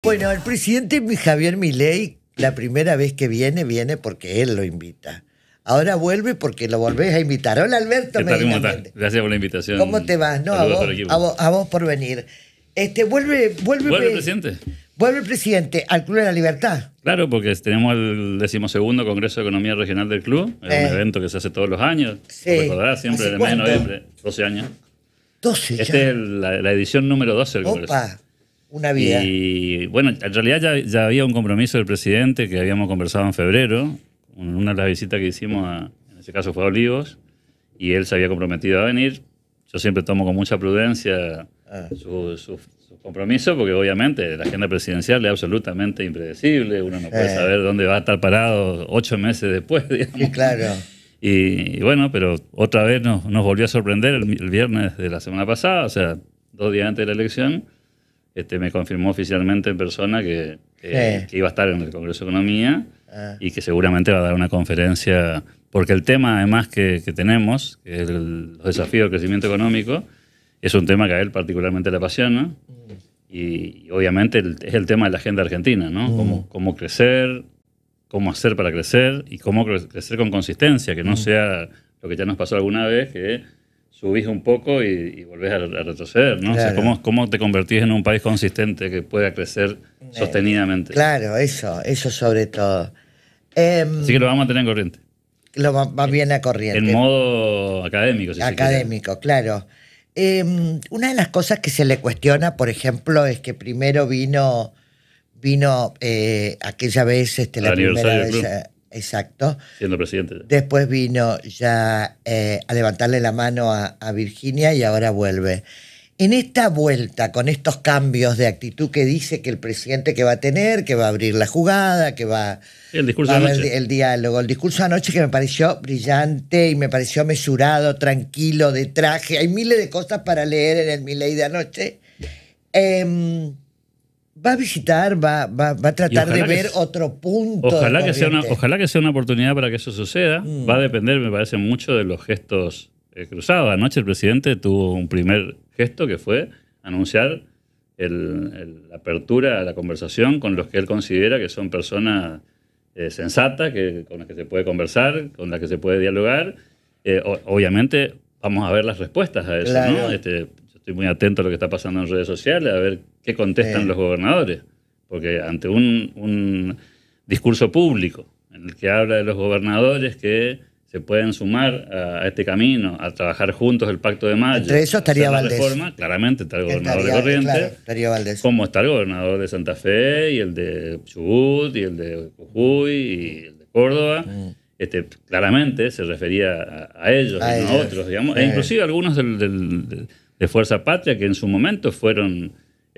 Bueno, el presidente Javier Milei, la primera vez que viene porque él lo invita. Ahora vuelve porque lo volvés a invitar. Hola, Alberto Medina Méndez. Gracias por la invitación. ¿Cómo te vas? No, a vos por venir. ¿Vuelve el presidente? Vuelve el presidente al Club de la Libertad. Claro, porque tenemos el 12º Congreso de Economía Regional del Club. Es un evento que se hace todos los años. Sí. Recordarás, siempre en el mes de noviembre. 12 años. 12 ya. Esta es la edición número 12 del Congreso. Opa, una vida. Y bueno, en realidad ya había un compromiso del presidente que habíamos conversado en febrero. Una de las visitas que hicimos, en ese caso fue a Olivos, y él se había comprometido a venir. Yo siempre tomo con mucha prudencia su compromiso, porque obviamente la agenda presidencial es absolutamente impredecible. Uno no puede saber dónde va a estar parado 8 meses después, digamos. Sí, claro. Y bueno, pero otra vez nos volvió a sorprender el viernes de la semana pasada, o sea, 2 días antes de la elección. Me confirmó oficialmente en persona que iba a estar en el Congreso de Economía y que seguramente va a dar una conferencia, porque el tema además que tenemos, que es los desafíos del crecimiento económico, es un tema que a él particularmente le apasiona y obviamente es el tema de la agenda argentina, ¿no? Cómo crecer, cómo hacer para crecer y cómo crecer con consistencia, que no sea lo que ya nos pasó alguna vez, que subís un poco y volvés a retroceder, ¿no? Claro. O sea, ¿cómo te convertís en un país consistente que pueda crecer sostenidamente? Claro, eso sobre todo. Así que lo vamos a tener en corriente. Lo va bien a corriente. En modo académico, si académico, se quiere. Claro. Una de las cosas que se le cuestiona, por ejemplo, es que primero vino aquella vez, la primera vez, exacto. Siendo presidente. Después vino ya a levantarle la mano a Virginia y ahora vuelve. En esta vuelta, con estos cambios de actitud que dice que el presidente que va a tener, que va a abrir la jugada, que va el discurso a de ver el diálogo. El discurso de anoche que me pareció brillante y me pareció mesurado, tranquilo, de traje. Hay miles de cosas para leer en el Milei de anoche. Va a visitar, va a tratar de ver otro punto. Ojalá que sea una oportunidad para que eso suceda. Va a depender, me parece, mucho de los gestos cruzados. Anoche el presidente tuvo un primer gesto que fue anunciar la apertura a la conversación con los que él considera que son personas sensatas, con las que se puede conversar, con las que se puede dialogar. Obviamente vamos a ver las respuestas a eso, claro. ¿no? Estoy muy atento a lo que está pasando en redes sociales, a ver qué contestan los gobernadores. Porque ante un discurso público en el que habla de los gobernadores que se pueden sumar a este camino, a trabajar juntos el Pacto de Mayo. Entre eso estaría Valdés. Reforma, claramente está el gobernador de Corrientes. Claro, estaría Valdés. Como está el gobernador de Santa Fe, y el de Chubut, y el de Jujuy, y el de Córdoba. Claramente se refería a ellos, y no a otros, digamos. E inclusive algunos de Fuerza Patria, que en su momento fueron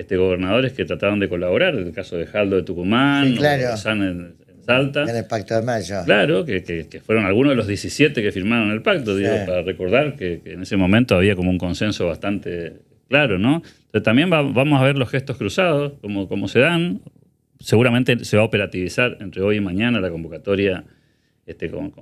gobernadores que trataron de colaborar. El caso de Jaldo de Tucumán, claro. O San en Salta. En el Pacto de Mayo. Claro, que fueron algunos de los 17 que firmaron el pacto, digo, para recordar que en ese momento había como un consenso bastante claro, ¿no? Entonces también vamos a ver los gestos cruzados, cómo se dan. Seguramente se va a operativizar entre hoy y mañana la convocatoria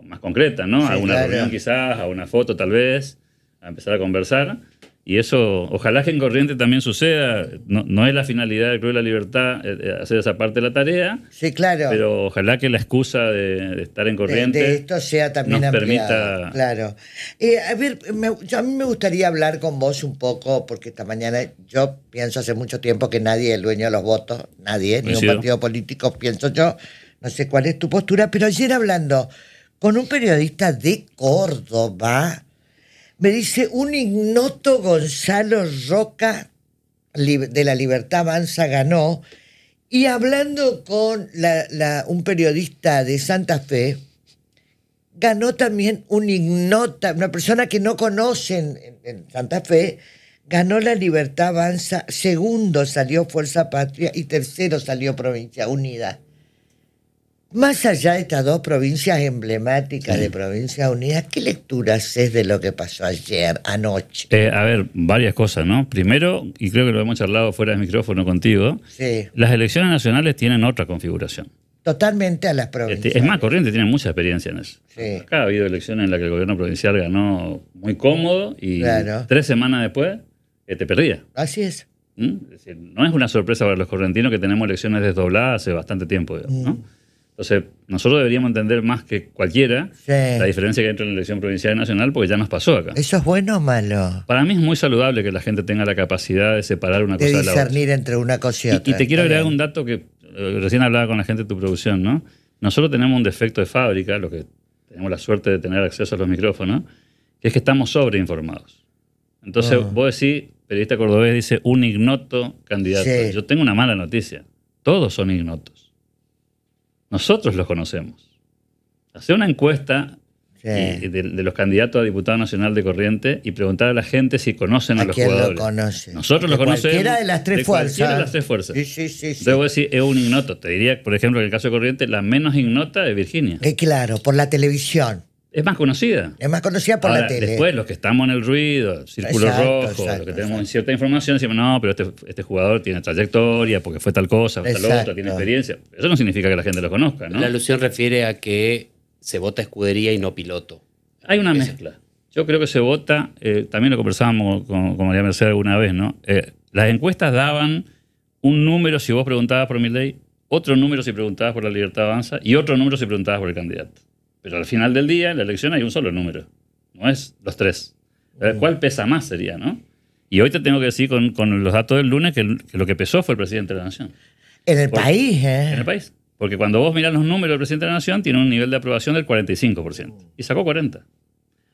más concreta, ¿no? Sí, a una reunión quizás, a una foto tal vez, a empezar a conversar. Y eso, ojalá que en Corrientes también suceda. No es la finalidad del Club de la Libertad hacer esa parte de la tarea. Sí, claro. Pero ojalá que la excusa de estar en Corrientes de esto sea también nos ampliada, permita. Claro. A ver, a mí me gustaría hablar con vos un poco, porque esta mañana yo pienso hace mucho tiempo que nadie es el dueño de los votos, nadie, ni un partido político, pienso yo. No sé cuál es tu postura, pero ayer hablando con un periodista de Córdoba, me dice un ignoto Gonzalo Roca de La Libertad Avanza ganó, y hablando con un periodista de Santa Fe, ganó también una persona que no conocen en Santa Fe, ganó La Libertad Avanza, segundo salió Fuerza Patria y tercero salió Provincia Unida. Más allá de estas dos provincias emblemáticas de Provincia Unida, ¿qué lectura haces de lo que pasó anoche? A ver, varias cosas, ¿no? Primero, y creo que lo hemos charlado fuera del micrófono contigo, las elecciones nacionales tienen otra configuración. Totalmente a las provincias. Es más, Corrientes tiene mucha experiencia en eso. Sí. Acá ha habido elecciones en las que el gobierno provincial ganó muy cómodo y 3 semanas después te perdía. Así es. Es decir, no es una sorpresa para los correntinos que tenemos elecciones desdobladas hace bastante tiempo, digamos, ¿no? Entonces, nosotros deberíamos entender más que cualquiera la diferencia que hay entre la elección provincial y nacional, porque ya nos pasó acá. ¿Eso es bueno o malo? Para mí es muy saludable que la gente tenga la capacidad de separar una cosa de la otra. De discernir entre una cosa y otra. Y te quiero agregar un dato que recién hablaba con la gente de tu producción, ¿no? Nosotros tenemos un defecto de fábrica, los que tenemos la suerte de tener acceso a los micrófonos, que es que estamos sobreinformados. Entonces, vos decís, periodista cordobés dice, un ignoto candidato. Sí. Yo tengo una mala noticia. Todos son ignotos. Nosotros los conocemos. Hacer una encuesta de los candidatos a diputado nacional de Corrientes y preguntar a la gente si conocen a los jugadores. Lo conoce? Nosotros los conocemos. Cualquiera de las tres fuerzas. Cualquiera de las tres fuerzas. Sí. Entonces vos decís, es un ignoto. Te diría, por ejemplo, en el caso de Corrientes, la menos ignota es Virginia. Claro, por la televisión. Es más conocida. Es más conocida por la tele. Después, los que estamos en el ruido, círculo rojo, los que tenemos cierta información, decimos, no, pero este jugador tiene trayectoria, porque fue tal cosa, tal otra, tiene experiencia. Eso no significa que la gente lo conozca, ¿no? La alusión refiere a que se vota escudería y no piloto. Hay una mezcla. Yo creo que se vota, también lo conversábamos con María Mercedes alguna vez, ¿no? Las encuestas daban un número si vos preguntabas por Milei, otro número si preguntabas por la Libertad Avanza y otro número si preguntabas por el candidato. Pero al final del día, en la elección hay un solo número. No es los tres. ¿Cuál pesa más sería, no? Y hoy te tengo que decir con los datos del lunes que lo que pesó fue el presidente de la Nación. En el país, ¿eh? En el país. Porque cuando vos mirás los números del presidente de la Nación, tiene un nivel de aprobación del 45%. Y sacó 40%.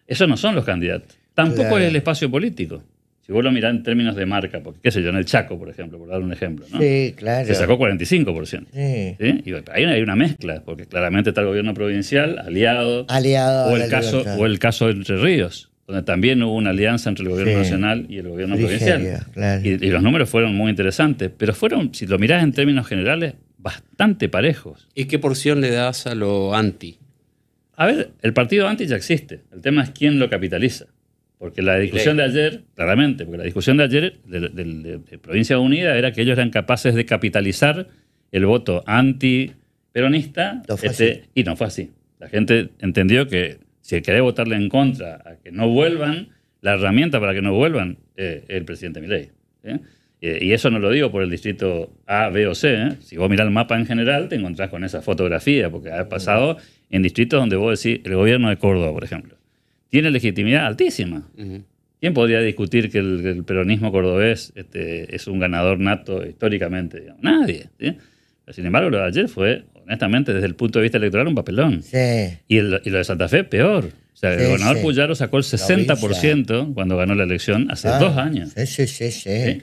Esos no son los candidatos. Tampoco es el espacio político. Si vos lo mirás en términos de marca, porque qué sé yo, en el Chaco, por ejemplo, por dar un ejemplo, ¿no? Sí, claro. Se sacó 45%. Sí. Y ahí hay una mezcla, porque claramente está el gobierno provincial, aliado o el caso de Entre Ríos, donde también hubo una alianza entre el gobierno nacional y el gobierno provincial. Claro. Y los números fueron muy interesantes, pero fueron, si lo mirás en términos generales, bastante parejos. ¿Y qué porción le das a lo anti? A ver, el partido anti ya existe. El tema es quién lo capitaliza. Porque la discusión de ayer, claramente, porque la discusión de ayer de Provincia Unida era que ellos eran capaces de capitalizar el voto anti-peronista y no fue así. La gente entendió que si querés votarle en contra a que no vuelvan, la herramienta para que no vuelvan es el presidente Milei. Y eso no lo digo por el distrito A, B o C. Si vos mirás el mapa en general, te encontrás con esa fotografía, porque ha pasado en distritos donde vos decís, el gobierno de Córdoba, por ejemplo, tiene legitimidad altísima. ¿Quién podría discutir que el peronismo cordobés es un ganador nato históricamente? Digamos? Nadie. ¿Sí? Sin embargo, lo de ayer fue, honestamente, desde el punto de vista electoral, un papelón. Sí. Y lo de Santa Fe, peor. O sea, el gobernador Puyaro sacó el 60% cuando ganó la elección hace 2 años. Sí.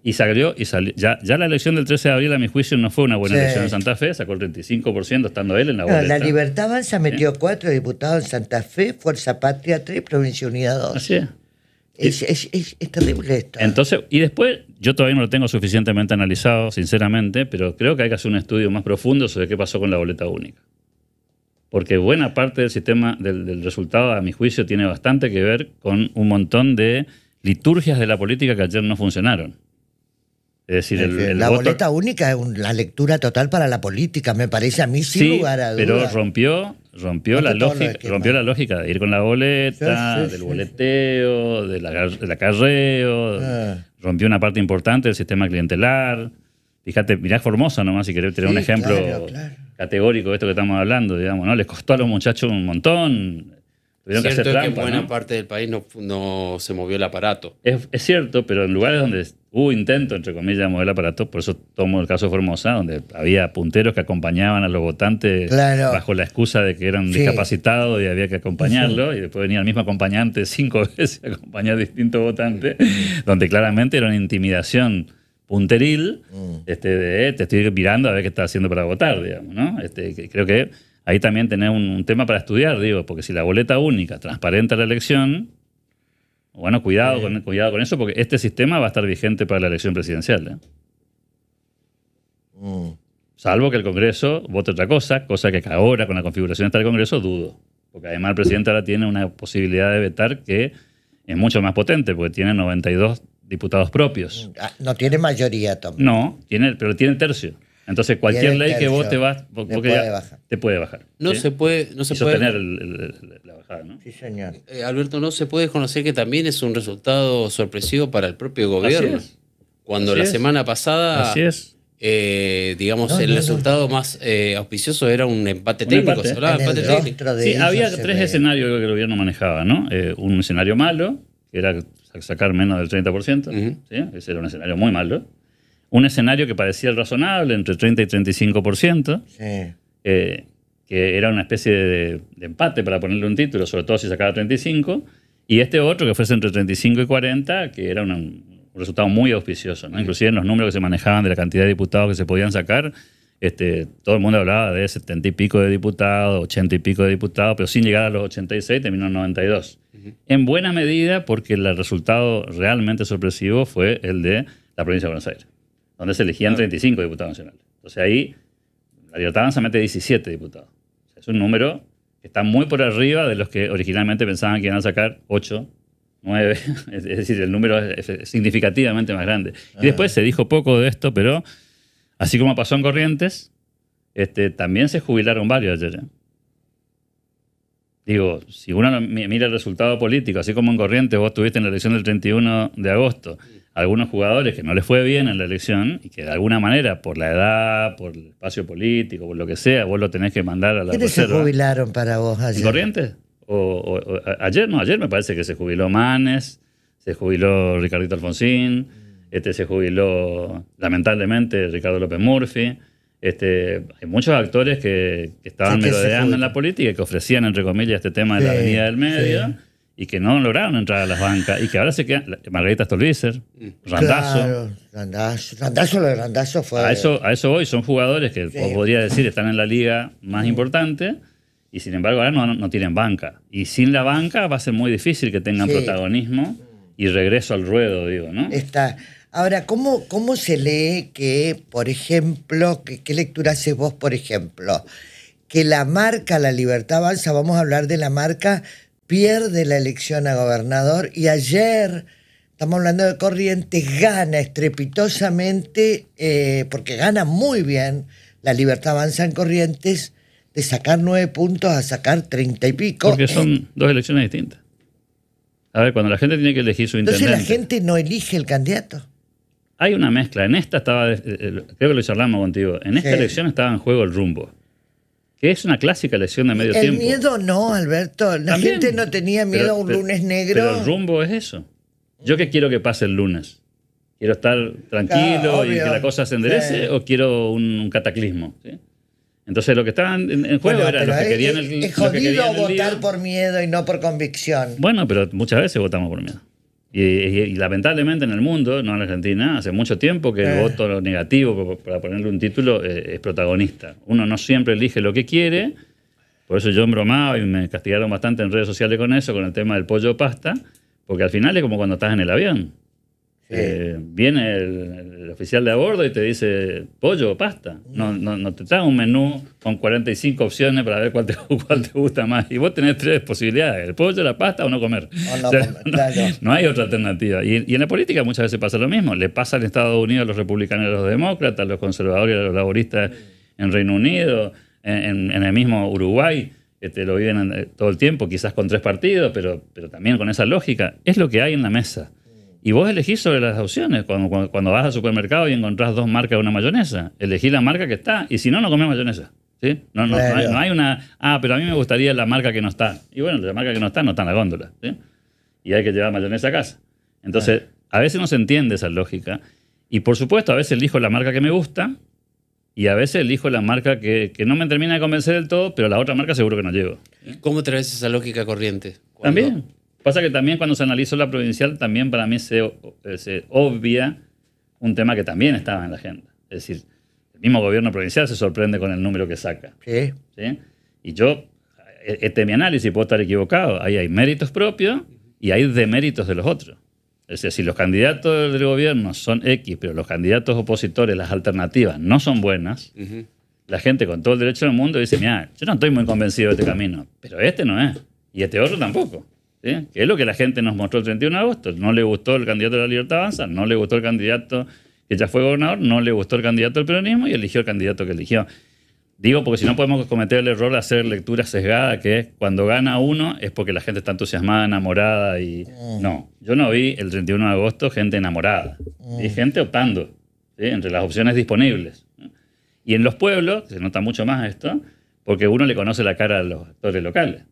Y salió. Ya la elección del 13 de abril, a mi juicio, no fue una buena elección en Santa Fe. Sacó el 35% estando él en la boleta. La Libertad Avanza metió 4 diputados en Santa Fe, Fuerza Patria 3, Provincia Unida 2. Así es. Es terrible esto. Entonces, y después, yo todavía no lo tengo suficientemente analizado, sinceramente, pero creo que hay que hacer un estudio más profundo sobre qué pasó con la boleta única. Porque buena parte del sistema, del resultado, a mi juicio, tiene bastante que ver con un montón de liturgias de la política que ayer no funcionaron. Es decir, la boleta única es la lectura total para la política, me parece a mí, sin lugar a dudas. Pero rompió la lógica de ir con la boleta, del boleteo, del acarreo, rompió una parte importante del sistema clientelar. Fíjate, mirá Formosa nomás, si querés tener un ejemplo categórico de esto que estamos hablando, digamos, ¿no? Les costó a los muchachos un montón. Es cierto que en buena parte del país no se movió el aparato. Es cierto, pero en lugares donde hubo intento, entre comillas, de mover el aparato, por eso tomo el caso de Formosa, donde había punteros que acompañaban a los votantes bajo la excusa de que eran discapacitados y había que acompañarlos, y después venía el mismo acompañante 5 veces a acompañar distintos votantes, donde claramente era una intimidación punteril, te estoy mirando a ver qué estás haciendo para votar, digamos, ¿no? Creo que ahí también tenés un tema para estudiar, digo, porque si la boleta única transparenta la elección, bueno, cuidado con eso, porque este sistema va a estar vigente para la elección presidencial. Salvo que el Congreso vote otra cosa que ahora con la configuración esta del Congreso dudo, porque además el presidente ahora tiene una posibilidad de vetar que es mucho más potente, porque tiene 92 diputados propios. No tiene mayoría tampoco. No, pero tiene tercio. Entonces cualquier ley que vote te puede bajar. No se puede sostener la bajada, ¿no? Sí, señor. Alberto, no se puede desconocer que también es un resultado sorpresivo para el propio gobierno. Cuando la semana pasada, digamos, el resultado más auspicioso era un empate técnico. Se hablaba de empate técnico. Sí, había tres escenarios que el gobierno manejaba, ¿no? Un escenario malo, que era sacar menos del 30%, ¿sí? Ese era un escenario muy malo. Un escenario que parecía el razonable, entre 30 y 35%, que era una especie de empate para ponerle un título, sobre todo si sacaba 35%, y este otro que fuese entre 35 y 40, que era un resultado muy auspicioso, ¿no? Inclusive en los números que se manejaban de la cantidad de diputados que se podían sacar, todo el mundo hablaba de 70 y pico de diputados, 80 y pico de diputados, pero sin llegar a los 86 terminó en 92. En buena medida porque el resultado realmente sorpresivo fue el de la provincia de Buenos Aires, donde se elegían 35 diputados nacionales. Entonces ahí la Libertad Avanza mete 17 diputados. O sea, es un número que está muy por arriba de los que originalmente pensaban que iban a sacar 8, 9. Es decir, el número es significativamente más grande. Y después se dijo poco de esto, pero así como pasó en Corrientes, también se jubilaron varios ayer. Digo, si uno mira el resultado político, así como en Corrientes vos tuviste en la elección del 31 de agosto algunos jugadores que no les fue bien en la elección y que de alguna manera, por la edad, por el espacio político, por lo que sea, vos lo tenés que mandar a la reserva. ¿Quiénes se jubilaron para vos ayer? ¿En Corrientes? Ayer no, ayer me parece que se jubiló Manes, se jubiló Ricardito Alfonsín, se jubiló lamentablemente Ricardo López Murphy. Hay muchos actores que estaban merodeando en la política y que ofrecían, entre comillas, este tema de la avenida del medio y que no lograron entrar a las bancas y que ahora se quedan. Margarita Stolbizer, Randazzo. Claro, lo de Randazzo fue. A eso voy, son jugadores que podría decir están en la liga más importante y sin embargo ahora no tienen banca. Y sin la banca va a ser muy difícil que tengan protagonismo y regreso al ruedo, digo, ¿no? Ahora, ¿cómo se lee que, por ejemplo, qué lectura haces vos, por ejemplo, que la marca La Libertad Avanza, vamos a hablar de la marca, pierde la elección a gobernador y ayer, estamos hablando de Corrientes, gana estrepitosamente, porque gana muy bien La Libertad Avanza en Corrientes, de sacar 9 puntos a sacar 30 y pico? Porque son dos elecciones distintas. A ver, cuando la gente tiene que elegir su intendente... Entonces la gente no elige el candidato. Hay una mezcla. En esta estaba, creo que lo charlamos contigo, en esta elección estaba en juego el rumbo, que es una clásica elección de medio tiempo. El miedo no, Alberto. La gente no tenía miedo a un lunes negro. Pero el rumbo es eso. ¿Yo qué quiero que pase el lunes? ¿Quiero estar tranquilo y que la cosa se enderece o quiero un cataclismo? ¿Sí? Entonces lo que estaban en juego era los que querían el es jodido votar por miedo y no por convicción. Bueno, pero muchas veces votamos por miedo. Y lamentablemente en el mundo, no en Argentina, hace mucho tiempo que el voto negativo, para ponerle un título, es protagonista. Uno no siempre elige lo que quiere, por eso yo embromaba y me castigaron bastante en redes sociales con eso, con el tema del pollo pasta, porque al final es como cuando estás en el avión. Viene el oficial de a bordo y te dice pollo o pasta. No te trae un menú con 45 opciones para ver cuál te gusta más. Y vos tenés 3 posibilidades: el pollo, la pasta o no comer. No hay otra alternativa. Y en la política muchas veces pasa lo mismo. Le pasa en Estados Unidos a los republicanos y a los demócratas, a los conservadores y a los laboristas en Reino Unido, en el mismo Uruguay. Lo viven todo el tiempo, quizás con 3 partidos, pero también con esa lógica. Es lo que hay en la mesa. Y vos elegís sobre las opciones. Cuando vas al supermercado y encontrás 2 marcas de una mayonesa, elegí la marca que está. Y si no, no comés mayonesa. ¿Sí? No hay una... pero a mí me gustaría la marca que no está. Y bueno, la marca que no está en la góndola. ¿Sí? Y hay que llevar mayonesa a casa. Entonces, a veces no se entiende esa lógica. Y por supuesto, a veces elijo la marca que me gusta y a veces elijo la marca que no me termina de convencer del todo, pero la otra marca seguro que no llevo. ¿Cómo traes esa lógica corriente? También. Pasa que también cuando se analizó la provincial, también para mí se obvia un tema que también estaba en la agenda. Es decir, el mismo gobierno provincial se sorprende con el número que saca. ¿Sí? Y yo, mi análisis, puedo estar equivocado. Ahí hay méritos propios y hay deméritos de los otros. Es decir, si los candidatos del gobierno son X, pero los candidatos opositores, las alternativas, no son buenas, la gente con todo el derecho del mundo dice, mira, yo no estoy muy convencido de este camino, pero este no es, y este otro tampoco. ¿Sí? Que es lo que la gente nos mostró el 31 de agosto. No le gustó el candidato de la Libertad Avanza, no le gustó el candidato que ya fue gobernador, no le gustó el candidato del peronismo y eligió el candidato que eligió. Digo porque si no podemos cometer el error de hacer lectura sesgada, que es cuando gana uno es porque la gente está entusiasmada, enamorada y... No, yo no vi el 31 de agosto gente enamorada. Vi gente optando, ¿sí? Entre las opciones disponibles. Y en los pueblos, se nota mucho más esto, porque uno le conoce la cara a los actores locales.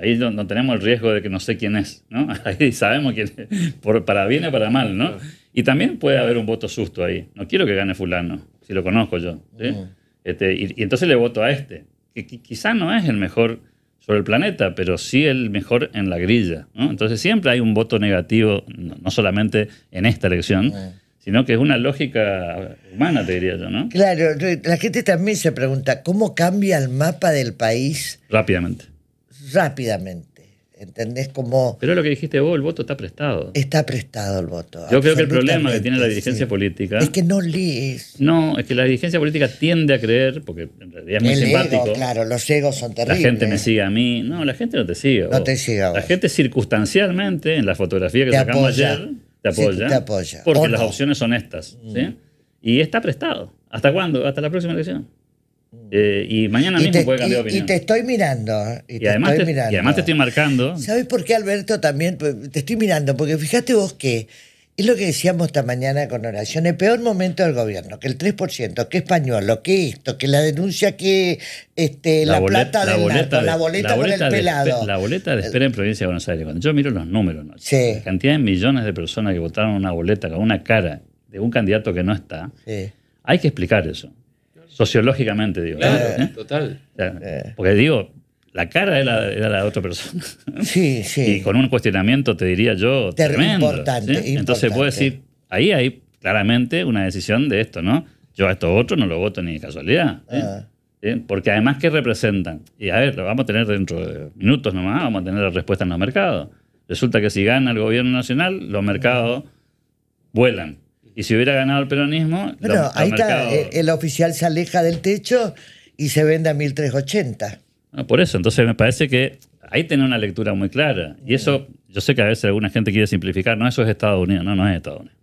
Ahí no tenemos el riesgo de que no sé quién es, ¿no? Ahí sabemos quién es, para bien o para mal, ¿no? Y también puede haber un voto susto ahí. No quiero que gane fulano, si lo conozco yo, ¿sí? Y entonces le voto a este, que quizá no es el mejor sobre el planeta, pero sí el mejor en la grilla, ¿no? Entonces siempre hay un voto negativo, no solamente en esta elección, sino que es una lógica humana, te diría yo, ¿no? Claro, la gente también se pregunta, ¿cómo cambia el mapa del país? Rápidamente. ¿Entendés? Como pero lo que dijiste vos, el voto está prestado. Está prestado el voto. Yo creo que el problema que tiene la dirigencia política... Es que no lees. No, es que la dirigencia política tiende a creer, porque en realidad es muy simpático. Ego, claro, los egos son terribles. La gente me sigue a mí. No, la gente no te sigue. No te sigue a vos. La gente circunstancialmente, en la fotografía que sacamos ayer, te apoya. Sí, te apoya. Porque las opciones son estas. ¿Sí? Y está prestado. ¿Hasta cuándo? Hasta la próxima elección. Y mañana mismo puede cambiar de opinión. Y te estoy mirando. Y además te estoy marcando. ¿Sabes por qué, Alberto? También te estoy mirando, porque fíjate vos que es lo que decíamos esta mañana con Oración, el peor momento del gobierno, que el 3%, que Españolo, que esto, que la denuncia, que la plata del narco, la boleta por el pelado. La boleta de espera en Provincia de Buenos Aires, cuando yo miro los números, ¿no? Sí. La cantidad de millones de personas que votaron una boleta con una cara de un candidato que no está, hay que explicar eso. Sociológicamente, digo. Claro, total. O sea, porque digo, la cara era la de otra persona. Sí. Y con un cuestionamiento, te diría yo, tremendo. Importante. Entonces puedo decir, ahí hay claramente una decisión de esto, ¿no? Yo a estos otros no lo voto ni de casualidad. ¿Sí? Porque además, ¿qué representan? Y a ver, lo vamos a tener dentro de minutos nomás, vamos a tener la respuesta en los mercados. Resulta que si gana el gobierno nacional, los mercados vuelan. Y si hubiera ganado el peronismo... Bueno, ahí está, el oficial se aleja del techo y se vende a 1.380. Por eso, entonces me parece que ahí tiene una lectura muy clara. Y eso, yo sé que a veces alguna gente quiere simplificar. No, eso es Estados Unidos. No es Estados Unidos.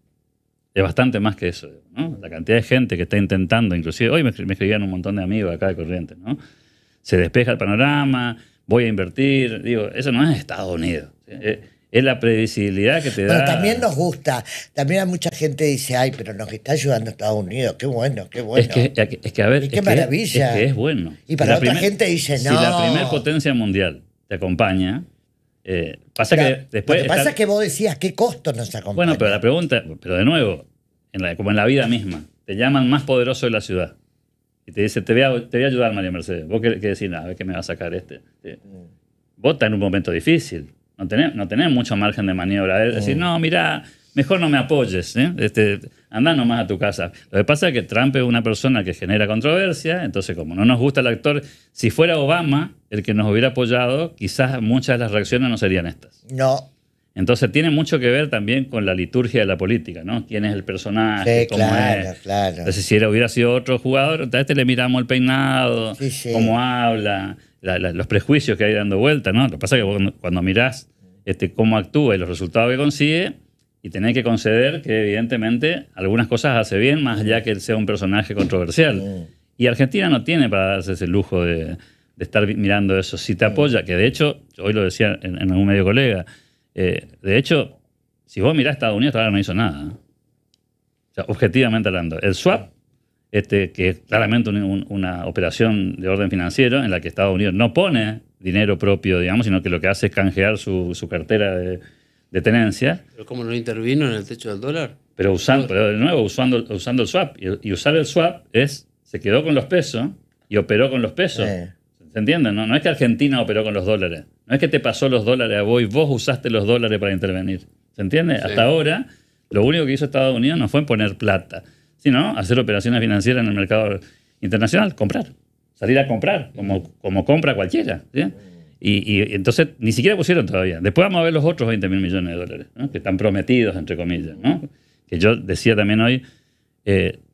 Es bastante más que eso, ¿no? La cantidad de gente que está intentando, inclusive hoy me escribían un montón de amigos acá de Corrientes, ¿no? Se despeja el panorama, voy a invertir. Digo, eso no es Estados Unidos. Es la previsibilidad que te da. Pero también nos gusta. También hay mucha gente que dice, ay, pero nos está ayudando Estados Unidos. Qué bueno, qué bueno. Es que a ver, qué maravilla. Es que es bueno. Y para otra gente dice, no. Si la primera potencia mundial te acompaña, pasa que después... Lo que pasa es que vos decías, ¿qué costo nos acompaña? Bueno, pero la pregunta, pero de nuevo, como en la vida misma, te llaman más poderoso de la ciudad. Y te dice, te voy a ayudar, María Mercedes. Vos qué decís, a ver qué me va a sacar Vos estás en un momento difícil. No tenés mucho margen de maniobra. Es decir, no, mirá, mejor no me apoyes. Andá nomás a tu casa. Lo que pasa es que Trump es una persona que genera controversia, entonces como no nos gusta el actor, si fuera Obama el que nos hubiera apoyado, quizás muchas de las reacciones no serían estas. No. Entonces tiene mucho que ver también con la liturgia de la política, ¿no? ¿Quién es el personaje? Sí, ¿Cómo es? Claro. Entonces si hubiera sido otro jugador, a este le miramos el peinado, cómo habla... los prejuicios que hay dando vuelta, ¿no? Lo que pasa es que cuando mirás cómo actúa y los resultados que consigue, y tenés que conceder que evidentemente algunas cosas hace bien, más allá que él sea un personaje controversial. Y Argentina no tiene para darse ese lujo de estar mirando eso. Si te apoya, que de hecho, hoy lo decía en algún medio colega, de hecho, si vos mirás a Estados Unidos, todavía no hizo nada. O sea, objetivamente hablando. El swap, que es claramente una operación de orden financiero en la que Estados Unidos no pone dinero propio, digamos, sino que lo que hace es canjear su cartera de tenencia. ¿Pero cómo no intervino en el techo del dólar? Pero de nuevo, usando el swap. Y usar el swap se quedó con los pesos y operó con los pesos. ¿Se entiende? No es que Argentina operó con los dólares. No es que te pasó los dólares a vos y vos usaste los dólares para intervenir. ¿Se entiende? Sí. Hasta ahora, lo único que hizo Estados Unidos no fue poner plata, sino hacer operaciones financieras en el mercado internacional, comprar. Salir a comprar, como compra cualquiera. ¿Sí? Y entonces ni siquiera pusieron todavía. Después vamos a ver los otros 20.000 millones de dólares, ¿no? Que están prometidos, entre comillas, ¿no? Que yo decía también hoy,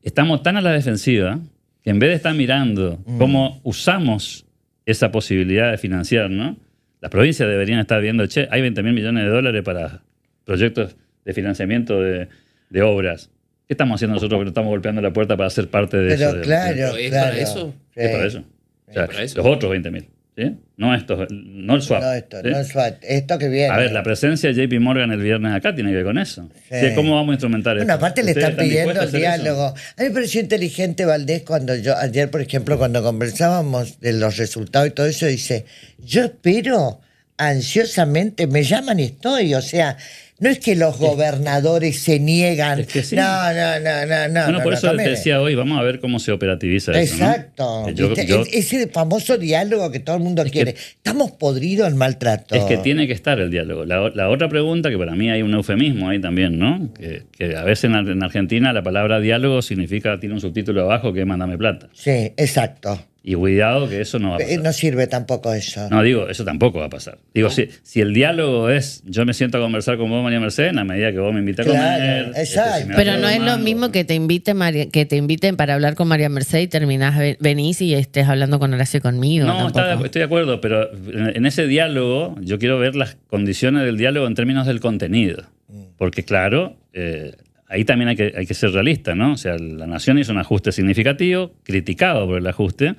estamos tan a la defensiva que en vez de estar mirando cómo usamos esa posibilidad de financiar, ¿no? Las provincias deberían estar viendo, hay 20.000 millones de dólares para proyectos de financiamiento de obras. ¿Qué estamos haciendo nosotros que no estamos golpeando la puerta para ser parte de eso? Claro, ¿Es para eso? Es para eso. O sea, los otros 20.000. ¿Sí? No el swap. No el swap. Esto que viene. A ver, la presencia de JP Morgan el viernes acá tiene que ver con eso. Sí. ¿Cómo vamos a instrumentar esto? Bueno, aparte le están pidiendo el diálogo. Eso? A mí me pareció inteligente Valdés cuando ayer, por ejemplo, cuando conversábamos de los resultados y todo eso, dice, yo espero ansiosamente, me llaman y estoy, o sea... No es que los gobernadores se niegan. Es que sí. No. Bueno, por eso te decía hoy, vamos a ver cómo se operativiza Exacto. eso, ¿no? Ese famoso diálogo que todo el mundo quiere. Estamos podridos al maltrato. Es que tiene que estar el diálogo. La otra pregunta, que para mí hay un eufemismo ahí también, ¿no? Que a veces en Argentina la palabra diálogo tiene un subtítulo abajo que es mándame plata. Sí, exacto. Y cuidado que eso no va a pasar. No sirve tampoco eso. No, digo, eso tampoco va a pasar. Digo, si el diálogo es yo me siento a conversar con vos, María Mercedes, en la medida que vos me invitas a comer. Exacto. Pero no es lo mismo que te inviten para hablar con María Mercedes y terminás, venís y estés hablando con Horacio conmigo. No, estoy de acuerdo, pero en ese diálogo yo quiero ver las condiciones del diálogo en términos del contenido. Porque claro, ahí también hay que ser realista, ¿no? O sea, la Nación hizo un ajuste significativo, criticado por el ajuste,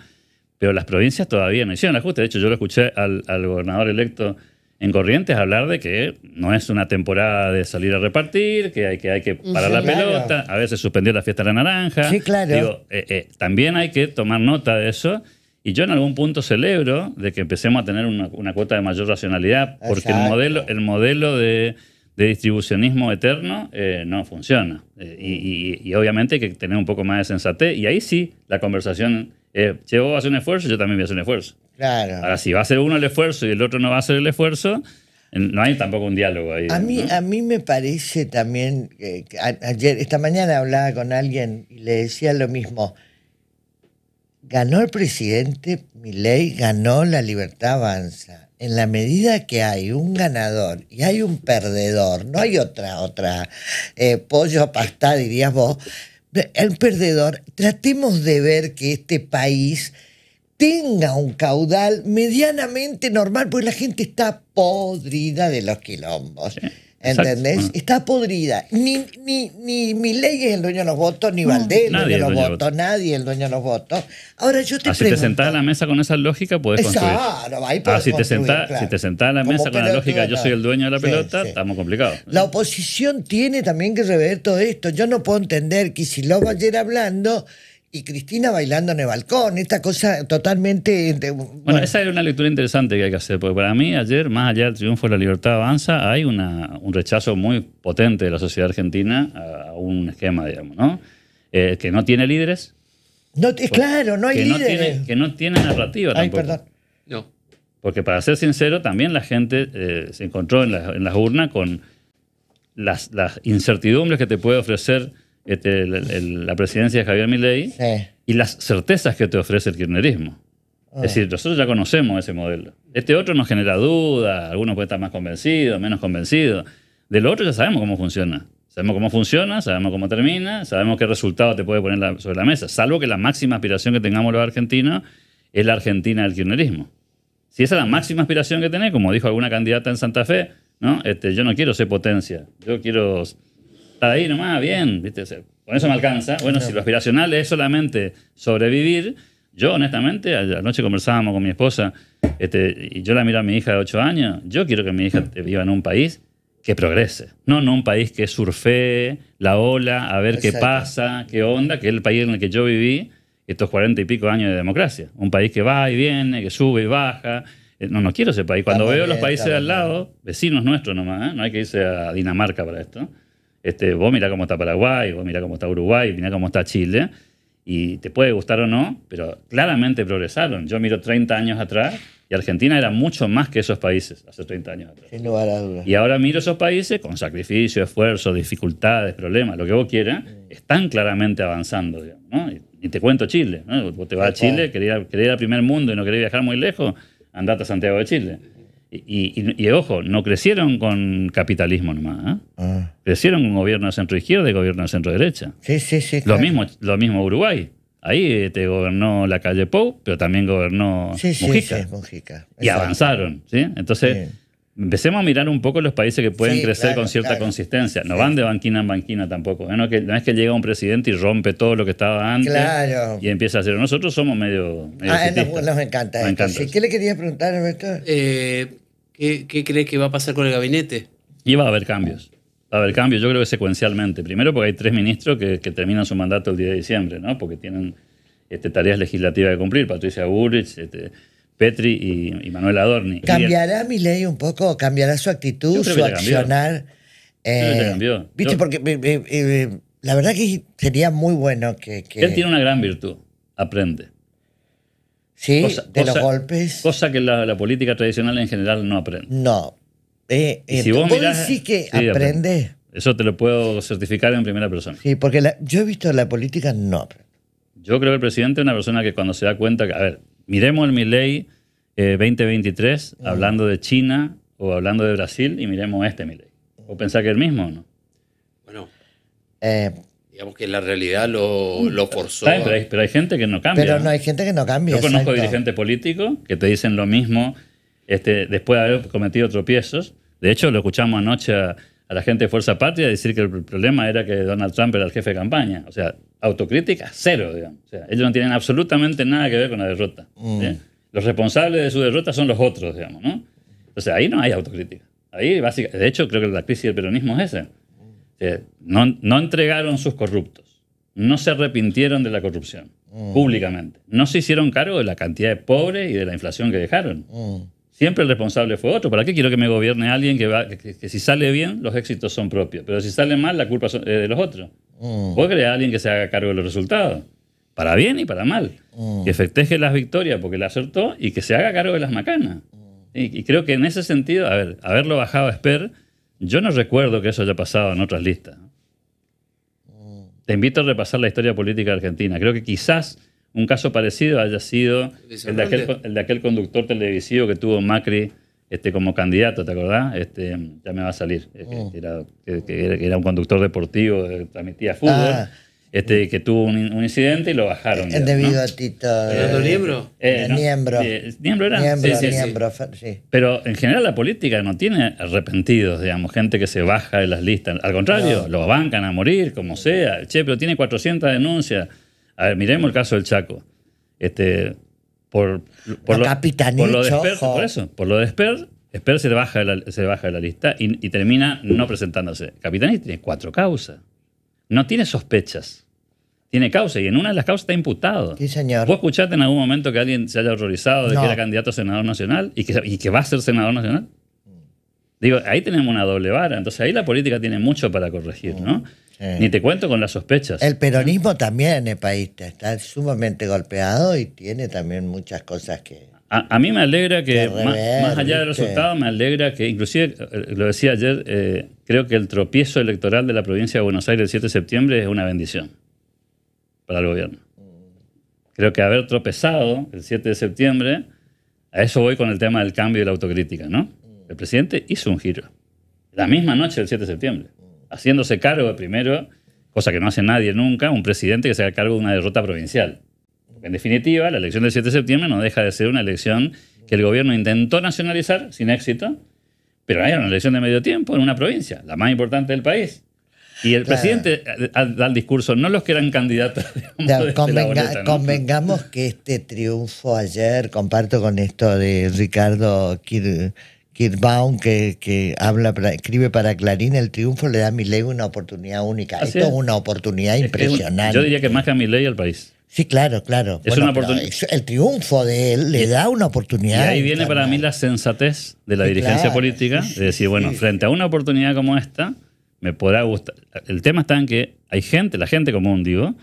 pero las provincias todavía no hicieron el ajuste. De hecho, yo lo escuché al gobernador electo en Corrientes hablar de que no es una temporada de salir a repartir, que hay que parar la pelota. A veces suspendió la fiesta de la naranja. Sí, claro. Digo, también hay que tomar nota de eso. Y yo en algún punto celebro de que empecemos a tener una cuota de mayor racionalidad, porque el modelo de distribucionismo eterno no funciona. Y obviamente hay que tener un poco más de sensatez. Y ahí sí, la conversación... che, vos vas a hacer un esfuerzo, yo también voy a hacer un esfuerzo. Claro. Ahora, si va a hacer uno el esfuerzo y el otro no va a hacer el esfuerzo, no hay tampoco un diálogo ahí. A mí me parece también que esta mañana hablaba con alguien y le decía lo mismo. Ganó el presidente Milei, ganó La Libertad Avanza. En la medida que hay un ganador y hay un perdedor, no hay otra pollo a pastá, dirías vos. El perdedor, tratemos de ver que este país tenga un caudal medianamente normal, porque la gente está podrida de los quilombos. Sí, ¿entendés? Bueno. Está podrida. Ni Milei es el dueño de los votos, ni Valdés el dueño de los votos, nadie es el dueño de los votos. Ahora yo te pregunto... Si te sentás a la mesa con esa lógica, podés construir. Ahí podés si te sentás a la mesa con la lógica yo soy el dueño de la pelota, estamos complicados. La oposición tiene también que rever todo esto. Yo no puedo entender que Kicillof ayer hablando... y Cristina bailando en el balcón, esta cosa totalmente... Bueno, esa era una lectura interesante que hay que hacer, porque para mí ayer, más allá del triunfo de La Libertad Avanza, hay un rechazo muy potente de la sociedad argentina a un esquema, digamos, ¿no? Que no tiene líderes. Claro, no hay líderes. Que no tiene narrativa tampoco. Perdón. No. Porque para ser sincero, también la gente se encontró en las urnas con las incertidumbres que te puede ofrecer la presidencia de Javier Milei y las certezas que te ofrece el kirchnerismo. Es decir, nosotros ya conocemos ese modelo. Este otro nos genera dudas, algunos pueden estar más convencidos, menos convencidos. De lo otro ya sabemos cómo funciona. Sabemos cómo funciona, sabemos cómo termina, sabemos qué resultado te puede poner sobre la mesa, salvo que la máxima aspiración que tengamos los argentinos es la Argentina del kirchnerismo. Si esa es la máxima aspiración que tenés, como dijo alguna candidata en Santa Fe, ¿no? Yo no quiero ser potencia, yo quiero... estar ahí nomás, bien, ¿viste? O sea, con eso me alcanza. Bueno, si lo aspiracional es solamente sobrevivir, yo honestamente, anoche conversábamos con mi esposa, y yo la miro a mi hija de 8 años, yo quiero que mi hija viva en un país que progrese, no un país que surfee la ola, a ver qué pasa, qué onda, que es el país en el que yo viví estos 40 y pico años de democracia. Un país que va y viene, que sube y baja. No quiero ese país. Cuando veo los países de al lado, vecinos nuestros nomás, no hay que irse a Dinamarca para esto. Vos mirá cómo está Paraguay, vos mirá cómo está Uruguay, mirá cómo está Chile, y te puede gustar o no, pero claramente progresaron. Yo miro 30 años atrás y Argentina era mucho más que esos países hace 30 años atrás. Sin lugar a dudas. Y ahora miro esos países con sacrificio, esfuerzo, dificultades, problemas, lo que vos quieras, están claramente avanzando, digamos, ¿no? Y te cuento Chile, ¿no? Vos te vas a Chile, querés ir al primer mundo y no querés viajar muy lejos, andate a Santiago de Chile. Y ojo, no crecieron con capitalismo nomás, ¿eh? Crecieron con gobierno de centro-izquierda y gobierno de centro-derecha. Sí. Lo mismo Uruguay. Ahí te gobernó la calle Pou, pero también gobernó Mujica. Mujica. Y avanzaron, ¿sí? Entonces, empecemos a mirar un poco los países que pueden crecer con cierta consistencia. No van de banquina en banquina tampoco. No es que llega un presidente y rompe todo lo que estaba antes y empieza a hacer. Nosotros somos medio nos encanta. Sí, ¿qué le querías preguntar, Alberto? ¿Qué crees que va a pasar con el gabinete? Y va a haber cambios. Va a haber cambios, yo creo que secuencialmente. Primero porque hay 3 ministros que terminan su mandato el 10 de diciembre, ¿no? Porque tienen tareas legislativas que cumplir. Patricia Bullrich, Petri y Manuel Adorni. ¿Cambiará Milei un poco? ¿Cambiará su actitud, su accionar? Cambió. ¿Viste? Porque la verdad que sería muy bueno que... Él tiene una gran virtud. Aprende. Sí, los golpes. Cosa que la política tradicional en general no aprende. No. Si vos mirás, decís que aprende. Eso te lo puedo certificar en primera persona. Sí, porque yo he visto la política no aprende. Yo creo que el presidente es una persona que cuando se da cuenta que, a ver, miremos el Milei 2023 hablando de China o hablando de Brasil y miremos Milei. ¿O pensás que es el mismo o no? Bueno, digamos que la realidad lo forzó. Pero hay gente que no cambia. Pero no hay gente que no cambia. Yo conozco dirigentes políticos que te dicen lo mismo después de haber cometido tropiezos. De hecho, lo escuchamos anoche a la gente de Fuerza Patria decir que el problema era que Donald Trump era el jefe de campaña. O sea, autocrítica cero, digamos. O sea, ellos no tienen absolutamente nada que ver con la derrota. Los responsables de su derrota son los otros, digamos, ¿no? O sea, ahí no hay autocrítica. Ahí, básicamente, de hecho, creo que la crisis del peronismo es esa. O sea, no entregaron sus corruptos. No se arrepintieron de la corrupción públicamente. No se hicieron cargo de la cantidad de pobres y de la inflación que dejaron. Siempre el responsable fue otro. ¿Para qué quiero que me gobierne alguien que si sale bien, los éxitos son propios? Pero si sale mal, la culpa es de los otros. Vos querés a alguien que se haga cargo de los resultados. Para bien y para mal. Que festeje las victorias porque la acertó y que se haga cargo de las macanas. Y creo que en ese sentido, haberlo bajado a Esper, yo no recuerdo que eso haya pasado en otras listas. Te invito a repasar la historia política de Argentina. Creo que quizás un caso parecido haya sido el de aquel conductor televisivo que tuvo Macri como candidato, ¿te acordás? Ya me va a salir. Que era un conductor deportivo, transmitía fútbol. Que tuvo un incidente y lo bajaron. El de bigotito. ¿Fernando Niembro? Niembro. ¿Niembro era? Niembro, sí. Pero en general la política no tiene arrepentidos, digamos, gente que se baja de las listas. Al contrario, los bancan a morir, como sea. Che, pero tiene 400 denuncias. A ver, miremos el caso del Chaco. Por lo de Esper se baja de la lista y termina no presentándose. Capitanich tiene 4 causas. No tiene sospechas. Tiene causa y en una de las causas está imputado. Sí, señor. ¿Vos escuchaste en algún momento que alguien se haya horrorizado de que era candidato a senador nacional y que va a ser senador nacional? Digo, ahí tenemos una doble vara. Entonces ahí la política tiene mucho para corregir, ¿no? Ni te cuento con las sospechas. El peronismo también en el país está sumamente golpeado y tiene también muchas cosas que... A mí me alegra que, más allá del resultado, me alegra que, inclusive, lo decía ayer, creo que el tropiezo electoral de la provincia de Buenos Aires el 7 de septiembre es una bendición para el gobierno. Creo que haber tropezado el 7 de septiembre, a eso voy con el tema del cambio y la autocrítica, ¿no? El presidente hizo un giro. La misma noche del 7 de septiembre, haciéndose cargo de primero, cosa que no hace nadie nunca, un presidente que se haga cargo de una derrota provincial. En definitiva, la elección del 7 de septiembre no deja de ser una elección que el gobierno intentó nacionalizar sin éxito, pero era una elección de medio tiempo en una provincia, la más importante del país. Y el presidente da el discurso, no los que eran candidatos. Convengamos que este triunfo ayer, comparto con esto de Ricardo Kirchbaum, que escribe para Clarín, el triunfo le da a Milei una oportunidad única. Esto es una oportunidad impresionante. Yo diría que más que a Milei al país. Sí, claro. Es una oportunidad. El triunfo de él le da una oportunidad. Y ahí viene para mí la sensatez de la dirigencia política, de decir, bueno, frente a una oportunidad como esta, me podrá gustar. El tema está en que hay gente, la gente común, digo,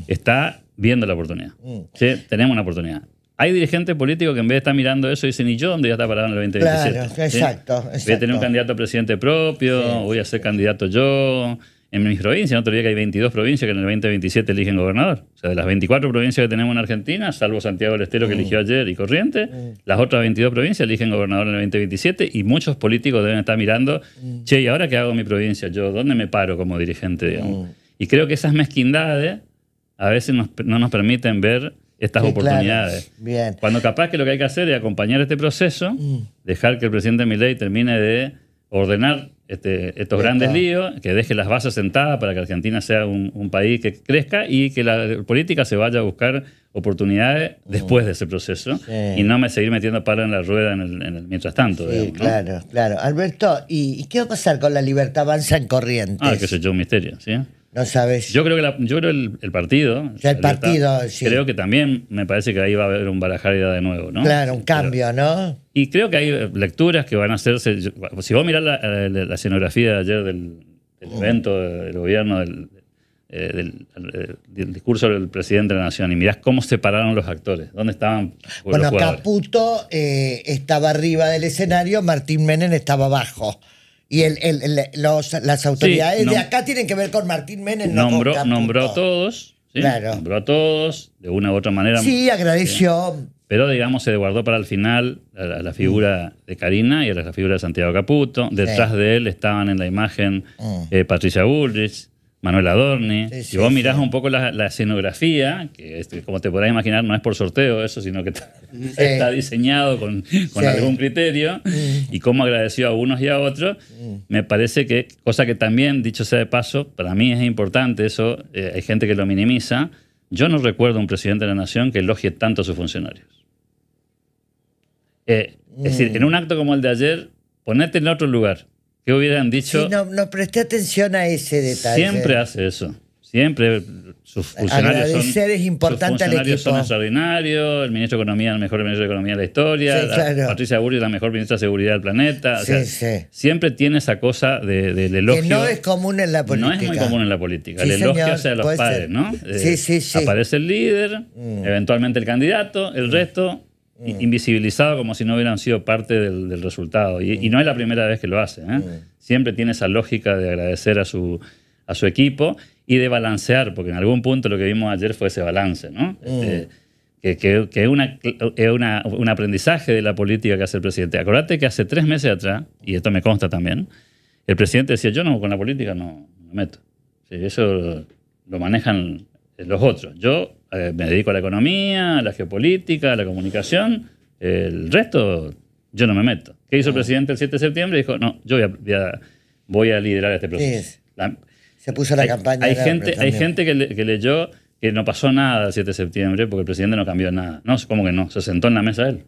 está viendo la oportunidad. ¿Sí? Tenemos una oportunidad. Hay dirigentes políticos que en vez de estar mirando eso dicen, ¿y yo dónde voy a estar parado en el 2027? Claro, exacto. Voy a tener un candidato a presidente propio, voy a ser candidato yo. En mis provincias, no te olvides que hay 22 provincias que en el 2027 eligen gobernador. O sea, de las 24 provincias que tenemos en Argentina, salvo Santiago del Estero que eligió ayer y Corrientes, las otras 22 provincias eligen gobernador en el 2027 y muchos políticos deben estar mirando, che, ¿y ahora qué hago en mi provincia? ¿Yo dónde me paro como dirigente, digamos? Y creo que esas mezquindades a veces no nos permiten ver estas oportunidades. Claro. Bien. Cuando capaz que lo que hay que hacer es acompañar este proceso, dejar que el presidente Milei termine de ordenar estos grandes líos, que deje las bases sentadas para que Argentina sea un país que crezca y que la política se vaya a buscar oportunidades después de ese proceso y no seguir metiendo palo en la rueda en el mientras tanto. Sí, digamos, ¿no? Claro. Alberto, ¿y qué va a pasar con la Libertad Avanza en Corrientes? Que sé yo, un misterio, ¿sí? No sabes. Yo creo el partido. El partido, sí. Creo que también me parece que ahí va a haber un barajar de nuevo, ¿no? Claro, un cambio, ¿no? Y creo que hay lecturas que van a hacerse. Si vos mirás la escenografía de ayer del evento del gobierno, del discurso del presidente de la Nación, y mirás cómo se pararon los actores, dónde estaban los jugadores. Caputo estaba arriba del escenario, Martín Menem estaba abajo. Y las autoridades de acá tienen que ver con Martín Menem. Nombró a todos. ¿Sí? Claro. Nombró a todos de una u otra manera. Sí, agradeció. ¿Sí? Pero, digamos, se guardó para el final a la figura de Karina y a la figura de Santiago Caputo. Detrás de él estaban en la imagen Patricia Bullrich, Manuel Adorni. Si vos mirás un poco la escenografía, que como te podrás imaginar no es por sorteo eso, sino que está diseñado con algún criterio, y cómo agradeció a unos y a otros, me parece que, cosa que también, dicho sea de paso, para mí es importante eso, hay gente que lo minimiza. Yo no recuerdo un presidente de la Nación que elogie tanto a sus funcionarios. Es decir, en un acto como el de ayer, ponete en otro lugar. ¿Qué hubieran dicho? Sí, no presté atención a ese detalle. Siempre hace eso. Siempre sus funcionarios agradecer es importante al equipo. Son extraordinarios. El ministro de Economía, el mejor ministro de Economía de la historia. Sí, claro. Patricia Bullrich, la mejor ministra de Seguridad del planeta. Siempre tiene esa cosa del elogio. Que no es común en la política. No es muy común en la política. El elogio hacia los padres, ¿no? Sí. Aparece el líder, eventualmente el candidato, el resto invisibilizado como si no hubieran sido parte del resultado. Y no es la primera vez que lo hace. Siempre tiene esa lógica de agradecer a su equipo y de balancear, porque en algún punto lo que vimos ayer fue ese balance, ¿no? Que es un aprendizaje de la política que hace el presidente. Acordate que hace 3 meses atrás, y esto me consta también, el presidente decía, yo con la política no me meto. Sí, eso lo manejan los otros. Yo me dedico a la economía, a la geopolítica, a la comunicación. El resto, yo no me meto. ¿Qué hizo el presidente el 7 de septiembre? Dijo, no, yo voy a liderar este proceso. Se puso la campaña. Hay gente que leyó que no pasó nada el 7 de septiembre porque el presidente no cambió nada. No, ¿cómo que no? Se sentó en la mesa él.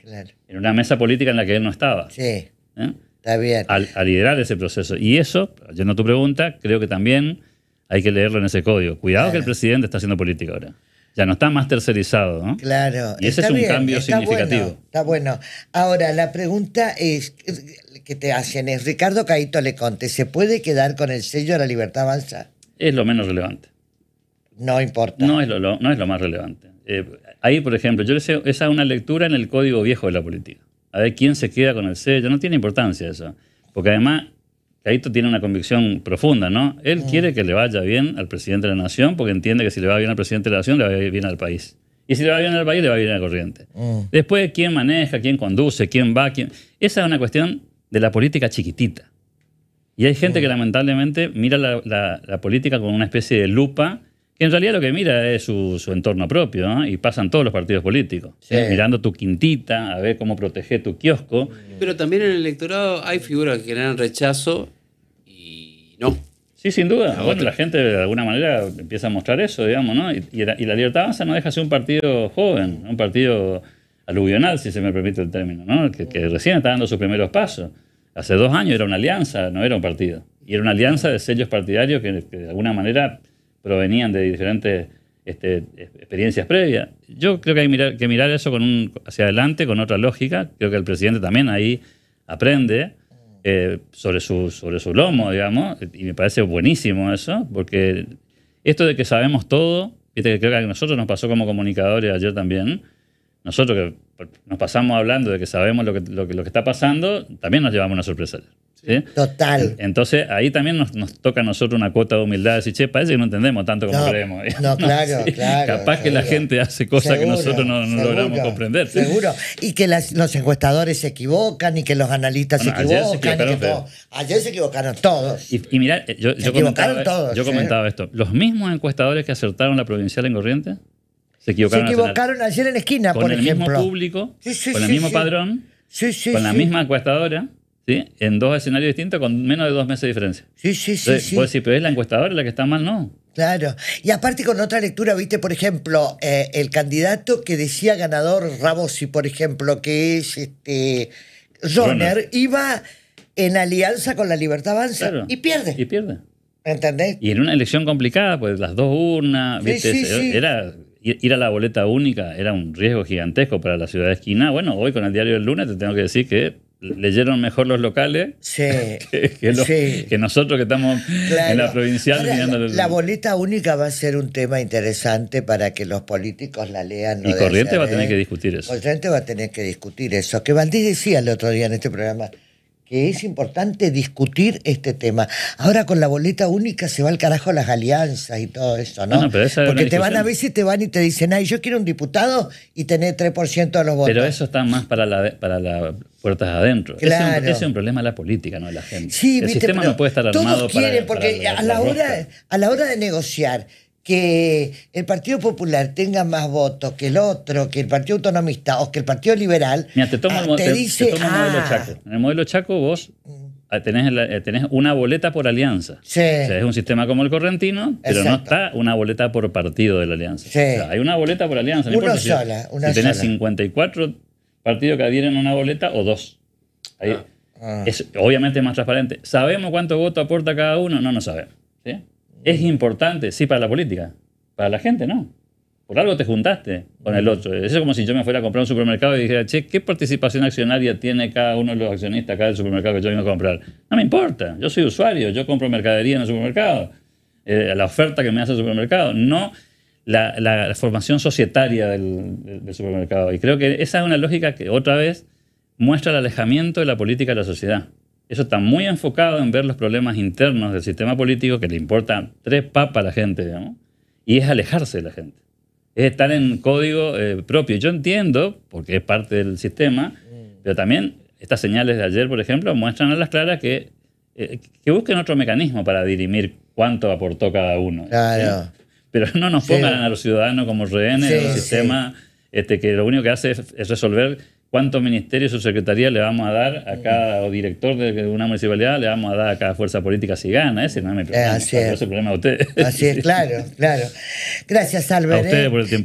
Claro. En una mesa política en la que él no estaba. Sí, está bien. A liderar ese proceso. Y eso, yendo a tu pregunta, creo que también hay que leerlo en ese código. Cuidado que el presidente está haciendo política ahora. Ya no está más tercerizado, ¿no? Claro. Y ese es un cambio significativo. Está bueno. Ahora, la pregunta que te hacen es, Ricardo Caíto Leconte, ¿se puede quedar con el sello de la Libertad Avanza? Es lo menos relevante. No importa. No es lo más relevante. Ahí, por ejemplo, esa es una lectura en el código viejo de la política. A ver quién se queda con el sello. No tiene importancia eso. Porque además, Caíto tiene una convicción profunda, ¿no? Él quiere que le vaya bien al presidente de la Nación porque entiende que si le va bien al presidente de la Nación, le va bien al país. Y si le va bien al país, le va bien a Corrientes. Después, quién maneja, quién conduce, quién va, Esa es una cuestión de la política chiquitita. Y hay gente que lamentablemente mira la política con una especie de lupa, que en realidad lo que mira es su entorno propio, ¿no? Y pasan todos los partidos políticos. Mirando tu quintita, a ver cómo proteger tu kiosco. Pero también en el electorado hay figuras que generan rechazo y no. Sí, sin duda. Bueno, la gente de alguna manera empieza a mostrar eso, digamos, ¿no? Y la Libertad Avanza no deja de ser un partido joven, un partido aluvional, si se me permite el término, ¿no? Que recién está dando sus primeros pasos. Hace 2 años era una alianza, no era un partido. Y era una alianza de sellos partidarios que de alguna manera provenían de diferentes experiencias previas. Yo creo que hay que mirar eso hacia adelante, con otra lógica. Creo que el presidente también ahí aprende sobre su lomo, digamos, y me parece buenísimo eso, porque esto de que sabemos todo, viste que creo que a nosotros nos pasó como comunicadores ayer también. Nosotros que nos pasamos hablando de que sabemos lo que está pasando, también nos llevamos una sorpresa. ¿Sí? Total. Entonces ahí también nos toca a nosotros una cuota de humildad, decir, che, parece que no entendemos tanto como creemos. No, claro, sí, claro. Capaz que la gente hace cosas que nosotros no logramos comprender. Seguro. Y que los encuestadores se equivocan y que los analistas se equivocan. Ayer se equivocaron todos. Y mirá, yo comentaba esto. Los mismos encuestadores que acertaron la provincial en Corrientes Se equivocaron ayer en esquina, por ejemplo. Con el mismo público, con el mismo padrón, con la misma encuestadora, ¿sí? En 2 escenarios distintos con menos de 2 meses de diferencia. Entonces, vos decís, pero es la encuestadora la que está mal, ¿no? Claro. Y aparte con otra lectura, viste, por ejemplo, el candidato que decía ganador Rabosi, por ejemplo, que es Roner, iba en alianza con La Libertad Avanza, claro, y pierde. ¿Entendés? Y en una elección complicada, pues las 2 urnas, ¿viste? Era ir a la boleta única era un riesgo gigantesco para la ciudad de Esquina. Bueno, hoy con el diario del lunes te tengo que decir que leyeron mejor los locales que nosotros que estamos en la provincial. Ahora, la boleta única va a ser un tema interesante para que los políticos la lean. Y Corrientes va a tener que discutir eso. Corrientes va a tener que discutir eso. Que Valdés decía el otro día en este programa que es importante discutir este tema. Ahora con la boleta única se va al carajo las alianzas y todo eso, ¿no? Porque te van a veces te van y te dicen, ay, yo quiero un diputado y tener 3% de los votos. Pero eso está más para las puertas adentro. Claro. Ese es un problema de la política, no de la gente. Sí, el sistema no puede estar armado todos quieren, porque a la hora de negociar que el Partido Popular tenga más votos que el otro, que el Partido Autonomista o que el Partido Liberal, mira, te tomo el modelo Chaco. En el modelo Chaco vos tenés una boleta por alianza. Sí. O sea, es un sistema como el correntino, pero no está una boleta por partido de la alianza. Sí. O sea, hay una boleta por alianza. No una sola. Si tenés 54 partidos que adhieren a una boleta o 2. Ahí es obviamente más transparente. ¿Sabemos cuánto voto aporta cada uno? No sabemos. ¿Sí? Es importante, sí, para la política. Para la gente, no. Por algo te juntaste con el otro. Eso es como si yo me fuera a comprar un supermercado y dijera, che, ¿qué participación accionaria tiene cada uno de los accionistas acá del supermercado que yo vengo a comprar? No me importa. Yo soy usuario. Yo compro mercadería en el supermercado. La oferta que me hace el supermercado. No la formación societaria del supermercado. Y creo que esa es una lógica que otra vez muestra el alejamiento de la política de la sociedad. Eso está muy enfocado en ver los problemas internos del sistema político que le importa 3 papas a la gente, digamos, y es alejarse de la gente. Es estar en código propio. Yo entiendo, porque es parte del sistema, pero también estas señales de ayer, por ejemplo, muestran a las claras que busquen otro mecanismo para dirimir cuánto aportó cada uno. Claro. ¿Sí? Pero no nos pongan a los ciudadanos como rehenes del sistema que lo único que hace es resolver cuántos ministerios o secretarías le vamos a dar a cada director de una municipalidad, le vamos a dar a cada fuerza política si gana. Ese no es mi problema. Ese es el problema de ustedes. Así es, claro. Gracias, Albert. A ustedes por el tiempo.